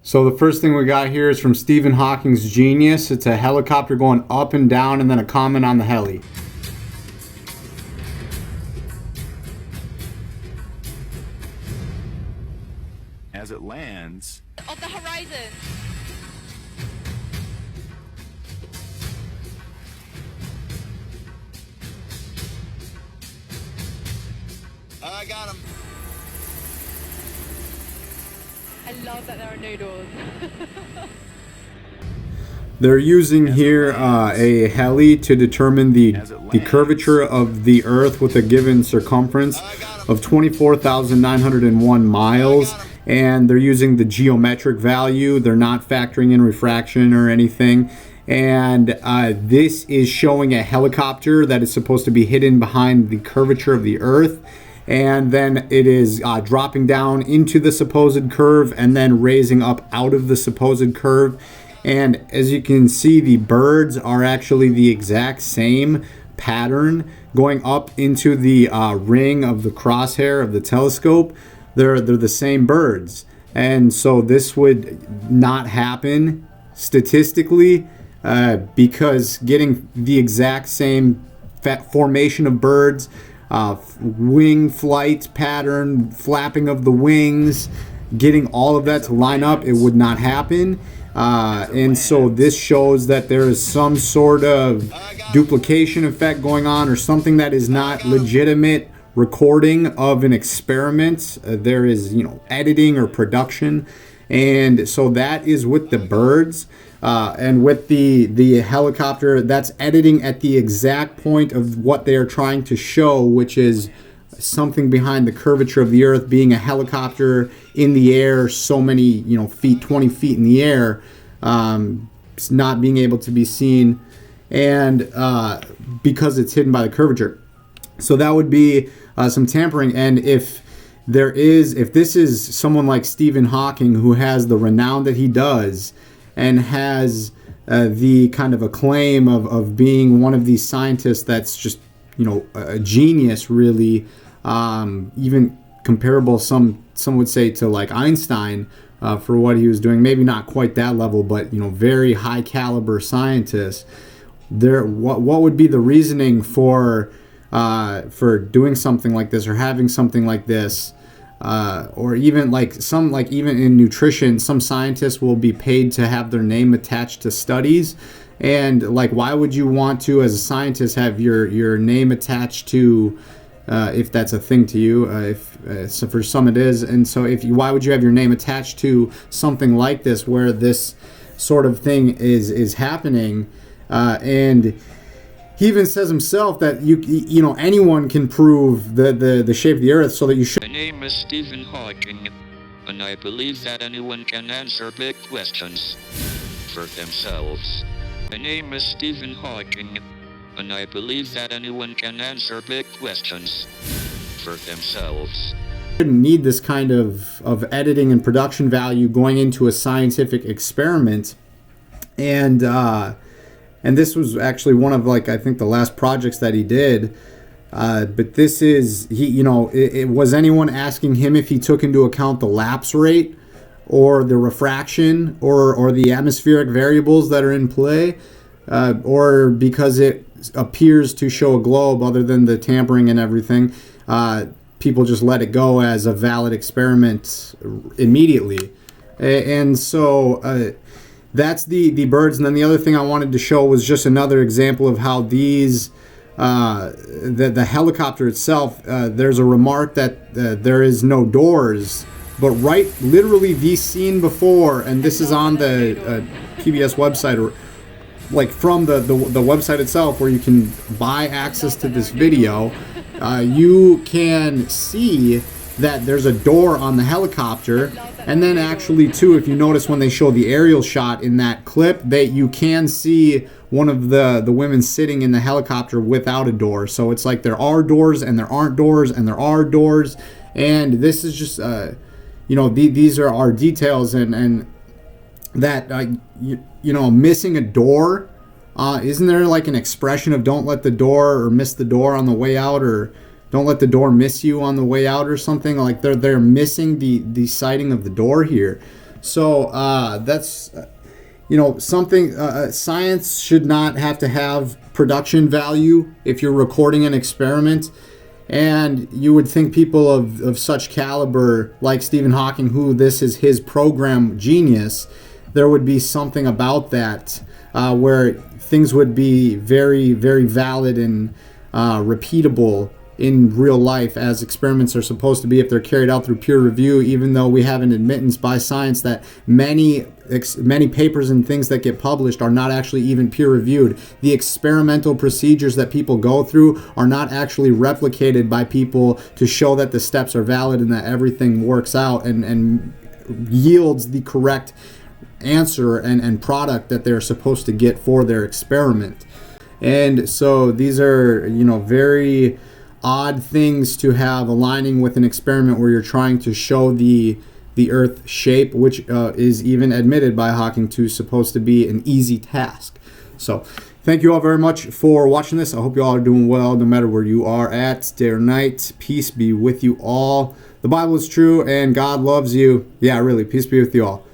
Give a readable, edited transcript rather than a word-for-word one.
So the first thing we got here is from Stephen Hawking's Genius. It's a helicopter going up and down, and then a comment on the heli. As it lands on the horizon. I got him. I love that there are no doors. They're using here a heli to determine the curvature of the Earth with a given circumference of 24,901 miles. And they're using the geometric value. They're not factoring in refraction or anything. And this is showing a helicopter that is supposed to be hidden behind the curvature of the Earth. And then it is dropping down into the supposed curve and then raising up out of the supposed curve. And as you can see, the birds are actually the exact same pattern going up into the ring of the crosshair of the telescope. They're the same birds. And so this would not happen statistically because getting the exact same formation of birds, wing flight pattern, flapping of the wings, getting all of that to line up, it would not happen. And so this shows that there is some sort of duplication effect going on, or something that is not legitimate recording of an experiment. There is, editing or production. And so that is with the birds. And with the helicopter, that's editing at the exact point of what they are trying to show, which is something behind the curvature of the Earth, being a helicopter in the air so many feet, 20 feet in the air, not being able to be seen, and because it's hidden by the curvature. So that would be some tampering. And if this is someone like Stephen Hawking, who has the renown that he does and has the kind of acclaim of being one of these scientists that's just a genius, really, even comparable, some would say, to like Einstein for what he was doing. Maybe not quite that level, but very high caliber scientist. What would be the reasoning for doing something like this, or having something like this, or even even in nutrition, some scientists will be paid to have their name attached to studies. And why would you want to, as a scientist, have your name attached to, if that's a thing to you, so for some it is, and so why would you have your name attached to something like this, where this sort of thing is happening? And he even says himself that anyone can prove the shape of the Earth, so that you should. My name is Stephen Hawking, and I believe that anyone can answer big questions for themselves. My name is Stephen Hawking, and I believe that anyone can answer big questions for themselves. Shouldn't need this kind of editing and production value going into a scientific experiment. And this was actually one of I think the last projects that he did. But this is it was anyone asking him if he took into account the lapse rate, or the refraction, or the atmospheric variables that are in play, or because it appears to show a globe, other than the tampering and everything, people just let it go as a valid experiment immediately. And so that's the birds. And then the other thing I wanted to show was just another example of how these the helicopter itself, there's a remark that there is no doors. But literally the scene before, and this is on the PBS website, or from the website itself, where you can buy access to this video, you can see that there's a door on the helicopter. And then actually too, if you notice when they show the aerial shot in that clip, you can see one of the women sitting in the helicopter without a door. So it's there are doors and there aren't doors and there are doors. And this is just these are our details, and that missing a door, isn't there an expression of don't let the door, or miss the door on the way out, or don't let the door miss you on the way out, or something? They're missing the sighting of the door here. So that's something. Science should not have to have production value if you're recording an experiment. And you would think people of such caliber, like Stephen Hawking, who this is his program genius, there would be something about that where things would be very, very valid and repeatable in real life, as experiments are supposed to be if they're carried out through peer review, even though we have an admittance by science that many papers and things that get published are not actually even peer reviewed. The experimental procedures that people go through are not actually replicated by people to show that the steps are valid and that everything works out and yields the correct answer and product that they're supposed to get for their experiment. And so these are, very odd things to have aligning with an experiment where you're trying to show the Earth shape, which is even admitted by Hawking to supposed to be an easy task. So thank you all very much for watching this. I hope you all are doing well no matter where you are at, day or night. Peace be with you all. The Bible is true and God loves you. Yeah, really, peace be with you all.